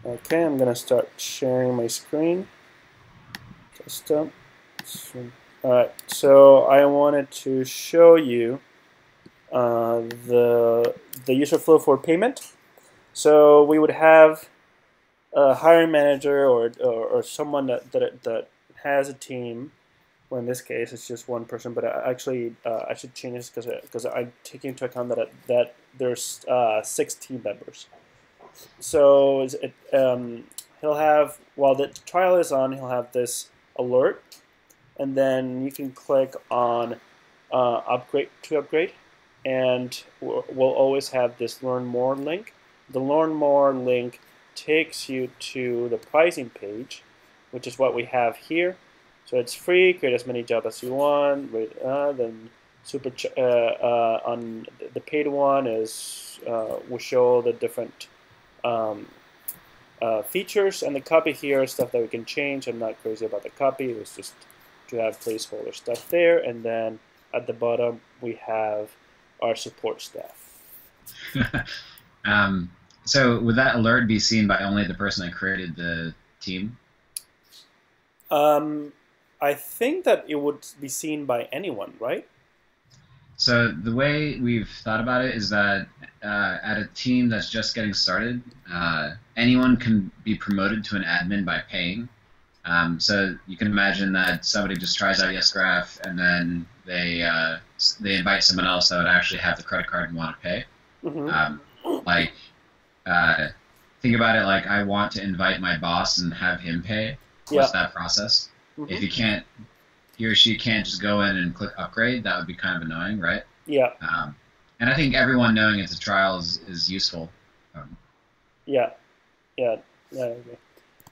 Okay, I'm gonna start sharing my screen. Custom. Alright, so I wanted to show you the user flow for payment. So we would have a hiring manager or someone that has a team. Well, in this case, it's just one person, but actually, I should change this because I'm taking into account that there's 6 team members. So he'll have, while the trial is on, he'll have this alert, and then you can click on upgrade, and we'll always have this learn more link. The learn more link takes you to the pricing page, which is what we have here. So it's free. Create as many jobs as you want. Then on the paid one is will show the different um, features, and the copy here is stuff that we can change. I'm not crazy about the copy. It's just to have placeholder stuff there, and then at the bottom we have our support staff. um, so would that alert be seen by only the person that created the team? Um, I think that it would be seen by anyone, right? So the way we've thought about it is that at a team that's just getting started, anyone can be promoted to an admin by paying. So you can imagine that somebody just tries out YesGraph and then they invite someone else that would actually have the credit card and want to pay. Um, like think about it like I want to invite my boss and have him pay. What's that process? If he or she can't just go in and click upgrade, that would be kind of annoying, right? Yeah. And I think everyone knowing it's a trial is useful. Yeah. Yeah. Yeah. Okay.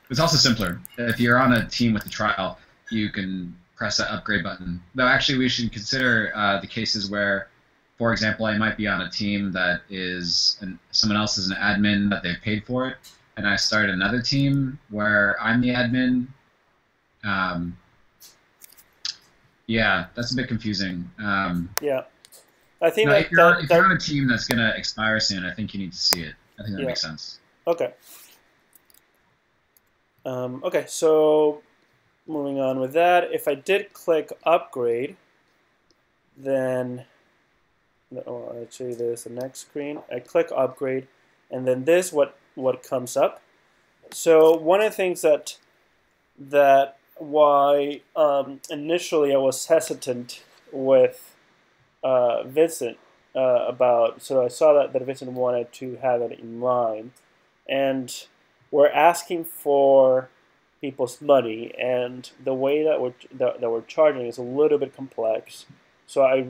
It's also simpler. If you're on a team with a trial, you can press that upgrade button. Though actually we should consider the cases where, for example, I might be on a team that is someone else is an admin that they've paid for it, and I start another team where I'm the admin. Yeah, that's a bit confusing. Yeah. I think no, if you're on a team that's going to expire soon, I think you need to see it. I think that makes sense. Okay. Okay, so moving on with that, if I did click upgrade, then I'll show you this the next screen. I click upgrade, and then this what comes up. So one of the things that why initially I was hesitant with Vincent about. So I saw that Vincent wanted to have it in line, and we're asking for people's money, and the way that we're charging is a little bit complex. So I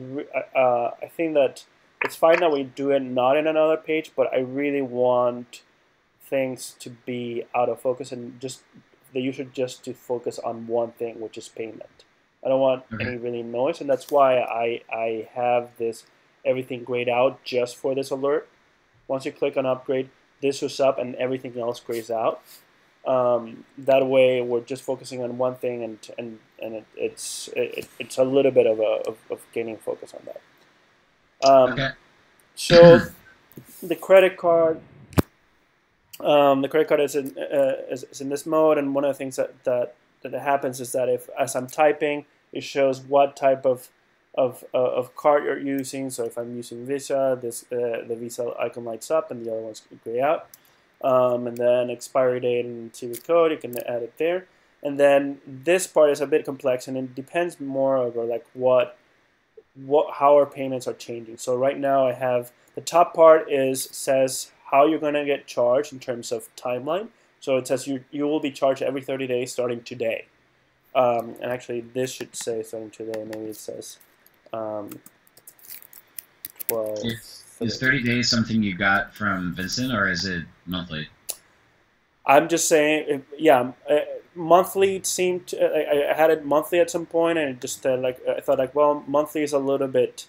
think that it's fine that we do it not in another page, but I really want things to be out of focus and just the user just to focus on one thing, which is payment. I don't want any really noise, and that's why I have this everything grayed out just for this alert. Once you click on upgrade, this was up and everything else grays out. That way, we're just focusing on one thing, and it's a little bit of gaining focus on that. So the credit card. The credit card is in this mode, and one of the things that happens is that if as I'm typing, it shows what type of card you're using. So if I'm using Visa, the Visa icon lights up, and the other ones gray out. And then expiry date and CVV code, you can add it there. And then this part is a bit complex, and it depends more over like how our payments are changing. So right now I have the top part says how you're going to get charged in terms of timeline. So it says you will be charged every 30 days starting today. And actually this should say starting today. Maybe it says 12. Is 30 days something you got from Vincent, or is it monthly? I'm just saying, yeah, monthly it seemed, I had it monthly at some point, and it just I thought like, well, monthly is a little bit,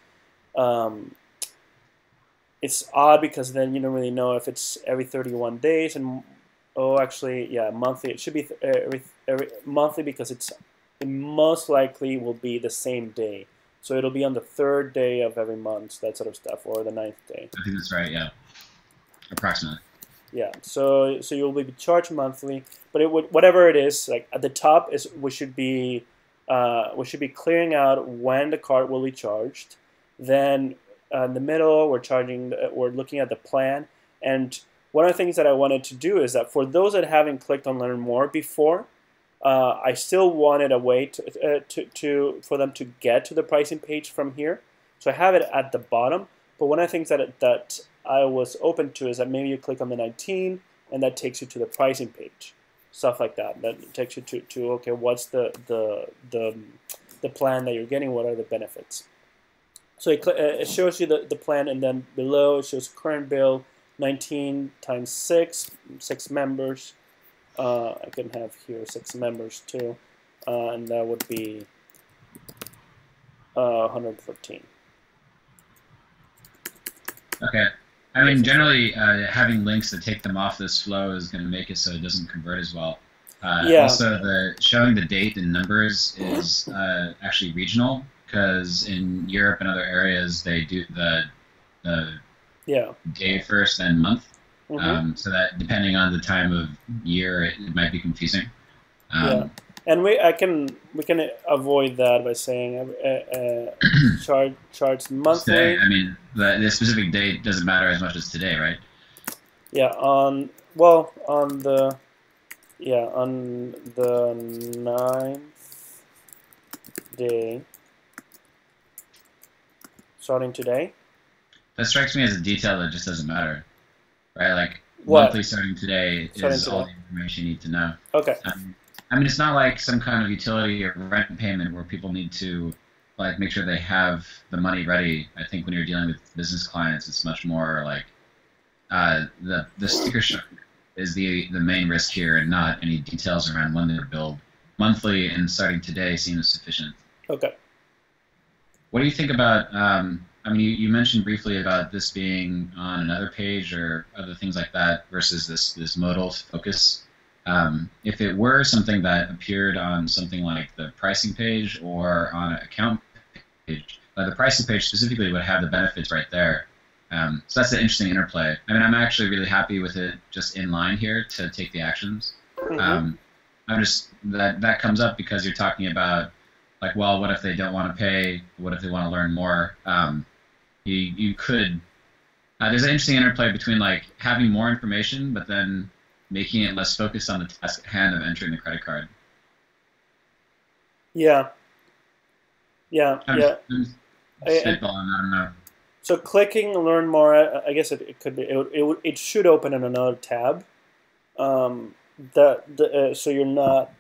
it's odd because then you don't really know if it's every 31 days, and actually, yeah, monthly, it should be every monthly because it most likely will be the same day. So it'll be on the 3rd day of every month, that sort of stuff, or the 9th day. I think that's right, yeah. Approximately. Yeah, so you'll be charged monthly, but it would, whatever it is, like at the top is we should be clearing out when the card will be charged. Then in the middle, we're looking at the plan. And one of the things that I wanted to do is that for those that haven't clicked on Learn More before, I still wanted a way for them to get to the pricing page from here. So I have it at the bottom. But one of the things that I was open to is that maybe you click on the 19 and that takes you to the pricing page, stuff like that. That takes you to okay, what's the plan that you're getting? What are the benefits? So it shows you the plan, and then below it shows current bill 19 times 6 members. I can have here 6 members too, and that would be 115. Okay. I mean, generally, having links that take them off this flow is going to make it so it doesn't convert as well. Yeah. Also, showing the date and numbers is actually regional, because in Europe and other areas they do the day first, then month. Mm-hmm. So that depending on the time of year, it might be confusing. Yeah, and we can avoid that by saying charge monthly. Today, I mean, the specific date doesn't matter as much as today, right? Yeah, on the 9th day, starting today. That strikes me as a detail that just doesn't matter, right? Like What? monthly starting today is all the information you need to know. Okay. I mean, it's not like some kind of utility or rent payment where people need to like make sure they have the money ready. I think when you're dealing with business clients, it's much more like the sticker shock is the main risk here, and not any details around when they're billed. Monthly and starting today seems sufficient. Okay. What do you think about? I mean, you mentioned briefly about this being on another page or other things like that versus this modal focus. If it were something that appeared on something like the pricing page or on an account page, the pricing page specifically would have the benefits right there. So that's an interesting interplay. I mean, I'm actually really happy with it just in line here to take the actions. Mm-hmm. I'm just that comes up because you're talking about like, well, what if they don't want to pay? What if they want to learn more? You could. There's an interesting interplay between like having more information, but then making it less focused on the task at hand of entering the credit card. Yeah. I'm spitballing, I don't know. So clicking Learn More, I guess it could be. It should open in another tab. So you're not.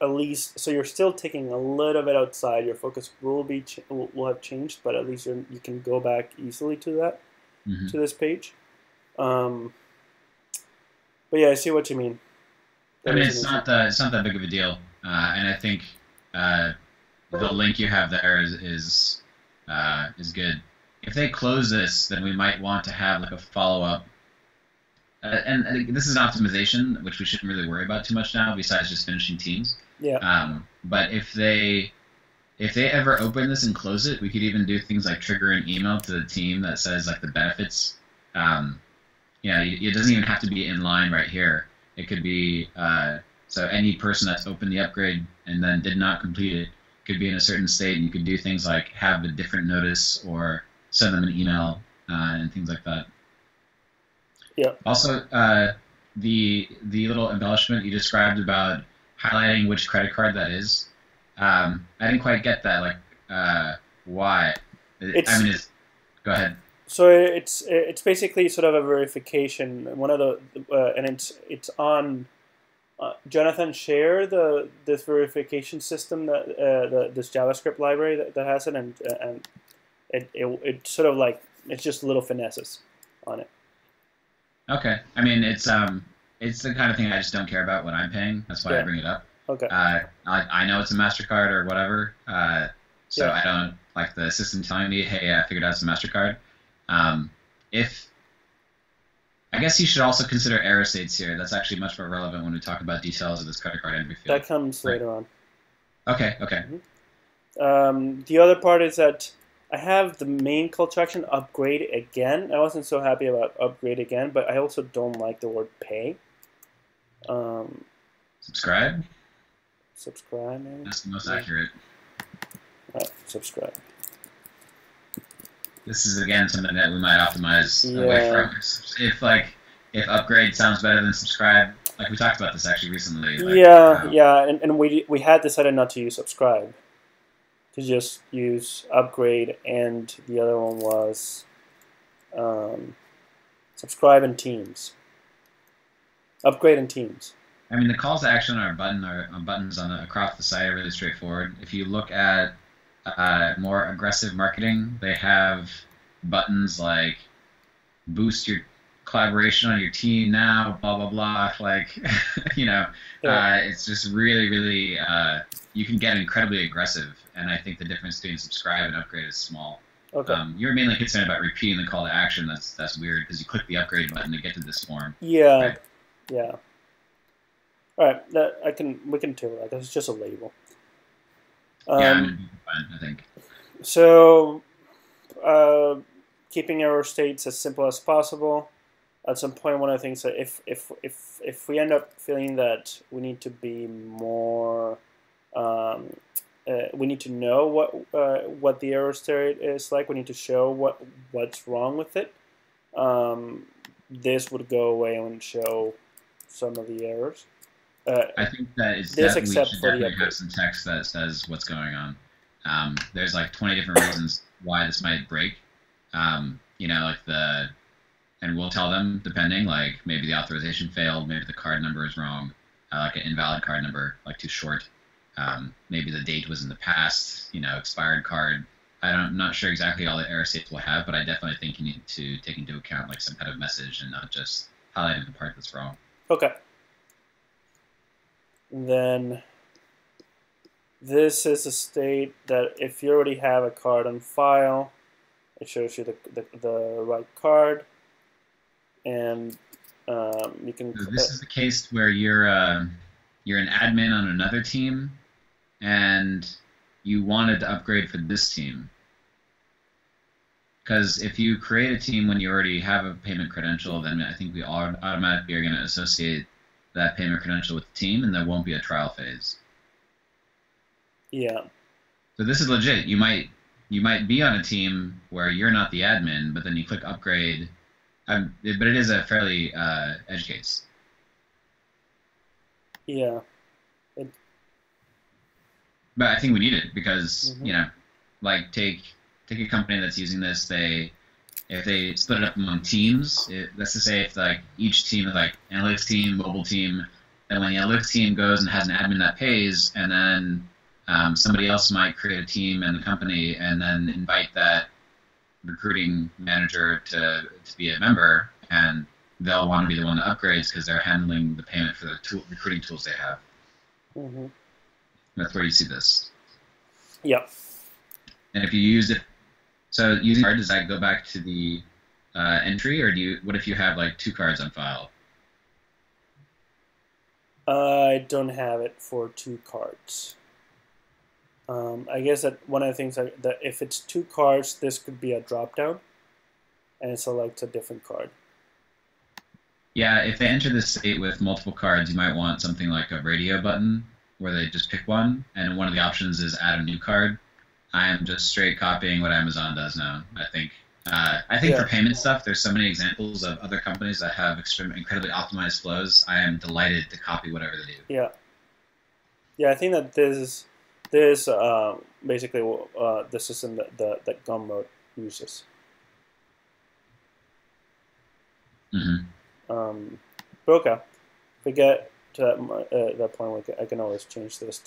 At least, so you're still taking a little bit outside. Your focus will have changed, but at least you can go back easily to that, to this page. But yeah, I see what you mean. I mean, it's not that big of a deal, and I think the link you have there is good. If they close this, then we might want to have like a follow-up. And this is an optimization, which we shouldn't really worry about too much now, besides just finishing teams. Yeah. But if they ever open this and close it, we could even do things like trigger an email to the team that says like the benefits. It doesn't even have to be in line right here. It could be so any person that's opened the upgrade and then did not complete it could be in a certain state, and you could do things like have a different notice or send them an email and things like that. Yeah. Also, the little embellishment you described about highlighting which credit card that is, I didn't quite get that. Like, why? Go ahead. So it's basically sort of a verification. One of and it's on. Jonathan shared this verification system that this JavaScript library that has it, and it sort of like it's just little finesses on it. Okay, I mean it's the kind of thing I just don't care about when I'm paying. That's why I bring it up. Okay. I know it's a MasterCard or whatever, so I don't like the system telling me, hey, I figured out it's a MasterCard. I guess you should also consider error states here. That's actually much more relevant when we talk about details of this credit card entry field. That comes later on. Okay. Mm-hmm. The other part is that I have the main call to action, upgrade again. I wasn't so happy about upgrade again, but I also don't like the word pay. Subscribe? Subscribe, maybe? That's the most accurate. Right, subscribe. This is, again, something that we might optimize away from. If upgrade sounds better than subscribe, like we talked about this actually recently. Like, and we had decided not to use subscribe, to just use upgrade, and the other one was subscribe and Teams. Upgrade and Teams. I mean, the calls to action on buttons across the site are really straightforward. If you look at more aggressive marketing, they have buttons like boost your collaboration on your team now, blah blah blah. Like, it's just really you can get incredibly aggressive, and I think the difference between subscribe and upgrade is small. Okay. You're mainly concerned about repeating the call to action. That's weird because you click the upgrade button to get to this form. Yeah. Right? Yeah. All right. We can table that. It's just a label. Fine, I think. So, keeping error states as simple as possible. At some point, one of the things that if we end up feeling that we need to be more, we need to know what the error state is like. We need to show what's wrong with it. This would go away and show some of the errors. I think that it's definitely have some text that says what's going on. There's like 20 different reasons why this might break. And we'll tell them depending, like maybe the authorization failed, maybe the card number is wrong, like an invalid card number, like too short. Maybe the date was in the past, expired card. I'm not sure exactly all the error states we'll have, but I definitely think you need to take into account like some kind of message and not just highlighting the part that's wrong. Okay. Then this is a state that if you already have a card on file, it shows you the right card, and you can. So this is the case where you're an admin on another team, and you wanted to upgrade for this team. Because if you create a team when you already have a payment credential, then I think we automatically are going to associate that payment credential with the team, and there won't be a trial phase. Yeah. So this is legit. You might be on a team where you're not the admin, but then you click upgrade. But it is a fairly edge case. Yeah. But I think we need it because like take a company that's using this. If they split it up among teams, let's just say if like each team is like analytics team, mobile team, and when the analytics team goes and has an admin that pays, and then somebody else might create a team in the company and then invite that recruiting manager to be a member, and they'll want to be the one that upgrades because they're handling the payment for the recruiting tools they have. Mm-hmm. That's where you see this. Yeah. And if you use it, so using card, does that go back to the entry, or what if you have like 2 cards on file? I don't have it for 2 cards. I guess that one of the things that if it's 2 cards, this could be a drop down, and it selects a different card. Yeah, if they enter this state with multiple cards, you might want something like a radio button where they just pick one, and one of the options is add a new card. I am just straight copying what Amazon does now. I think for payment stuff, there's so many examples of other companies that have incredibly optimized flows. I am delighted to copy whatever they do. Yeah. Yeah, I think that this is basically the system that Gumroad uses. Mm-hmm. But okay, if we get to that point, I can always change this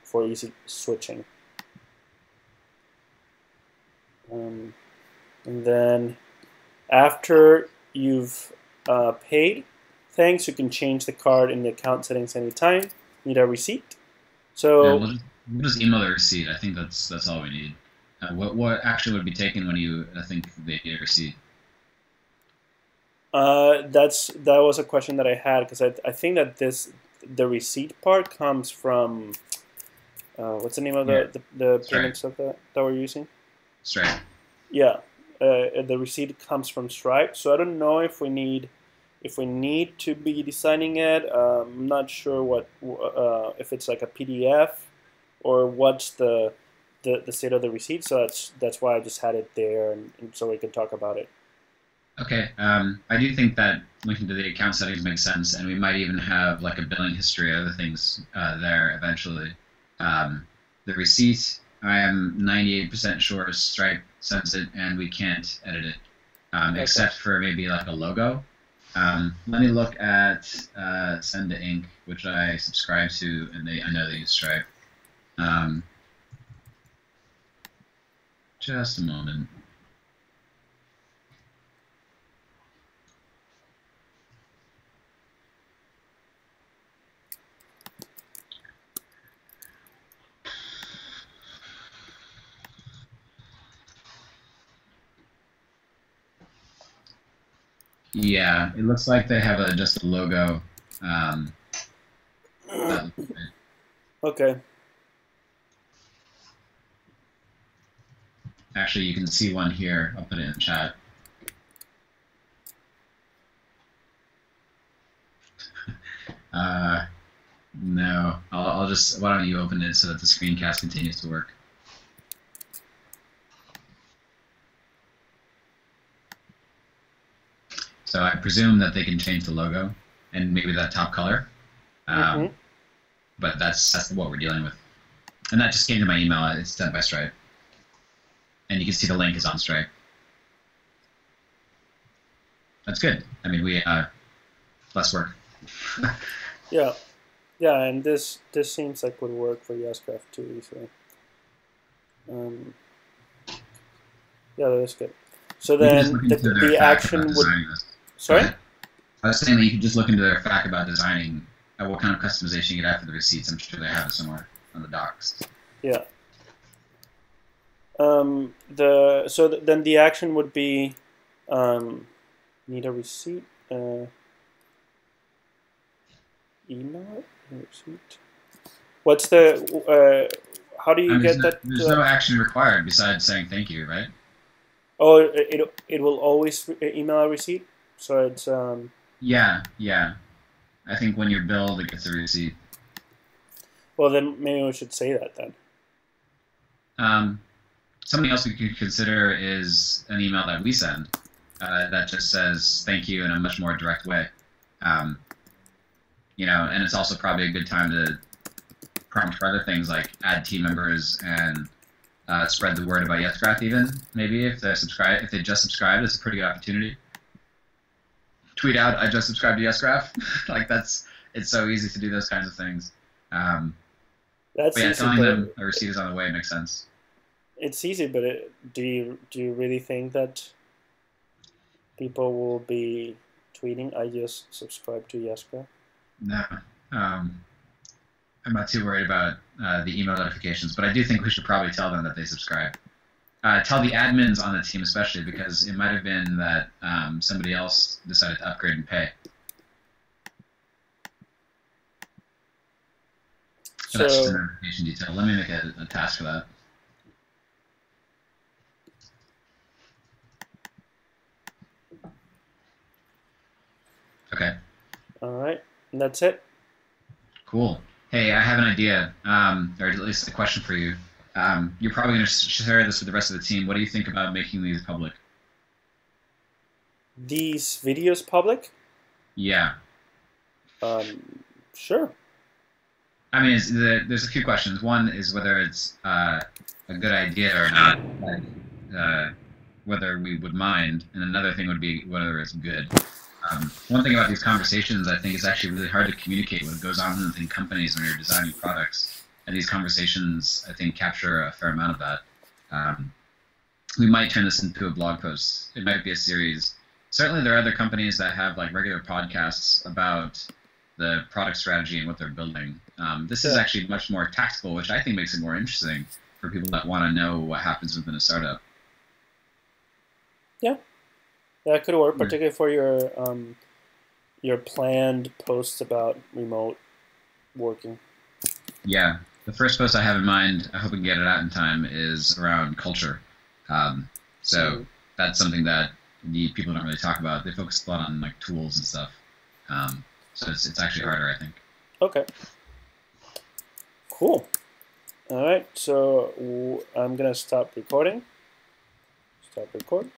for easy switching. And then after you've paid, thanks, you can change the card in the account settings anytime. Need a receipt. So we'll just email the receipt. I think that's all we need. What action would be taken when you think they get a receipt? That was a question that I had, because I think that the receipt part comes from what's the name of the payment stuff that we're using? Stripe. Yeah, the receipt comes from Stripe. So I don't know if we need to be designing it. I'm not sure what if it's like a PDF or what's the state of the receipt. So that's why I just had it there, and so we can talk about it. Okay, I do think that linking to the account settings makes sense, and we might even have like a billing history or other things there eventually. The receipt, I am 98% sure Stripe sends it, and we can't edit it, except for maybe like a logo. Let me look at Send to Inc., which I subscribe to, and I know they use Stripe. Just a moment. Yeah, it looks like they have just a logo. Okay. Actually, you can see one here. I'll put it in the chat. No, I'll just. Why don't you open it so that the screencast continues to work? So I presume that they can change the logo and maybe that top color. But that's what we're dealing with. And that just came to my email. It's sent by Stripe. And you can see the link is on Stripe. That's good. I mean, we less work. Yeah, and this seems like would work for YesGraph too. So, yeah, that's good. So then the action would. Sorry? I was saying that you could just look into their FAQ about designing what kind of customization you could have for the receipts. I'm sure they have it somewhere on the docs. Yeah. Then the action would be need a receipt. Email receipt. What's the how do you get that? There's no action required besides saying thank you, right? Oh, it will always email a receipt. So it's Yeah. I think when you're billed, it gets a receipt. Well, then maybe we should say that then. Something else we could consider is an email that we send that just says thank you in a much more direct way. You know, and it's also probably a good time to prompt for other things like add team members and spread the word about YesGraph even. Maybe if they just subscribed, it's a pretty good opportunity. Tweet out, I just subscribed to YesGraph. Like it's so easy to do those kinds of things. That's easy, telling them a receipt is on the way makes sense. It's easy, but do you really think that people will be tweeting, I just subscribed to YesGraph? No. I'm not too worried about the email notifications, but I do think we should probably tell them that they subscribe. Tell the admins on the team especially, because it might have been that somebody else decided to upgrade and pay. So that's just a notification detail. Let me make a task for that. Okay. All right. And that's it. Cool. Hey, I have an idea, or at least a question for you. You're probably going to share this with the rest of the team. What do you think about making these public? These videos public? Yeah. Sure. I mean, there's a few questions. One is whether it's a good idea or not, whether we would mind, and another thing would be whether it's good. One thing about these conversations, I think, is actually really hard to communicate what goes on in companies when you're designing products. And these conversations, I think, capture a fair amount of that. We might turn this into a blog post. It might be a series. Certainly there are other companies that have like regular podcasts about the product strategy and what they're building. This is actually much more tactical, which I think makes it more interesting for people that want to know what happens within a startup. Yeah. That could work, particularly for your planned posts about remote working. Yeah. The first post I have in mind, I hope we can get it out in time, is around culture. So that's something that the people don't really talk about. They focus a lot on like tools and stuff. So it's actually harder, I think. Okay. Cool. All right. So I'm gonna stop recording. Stop record.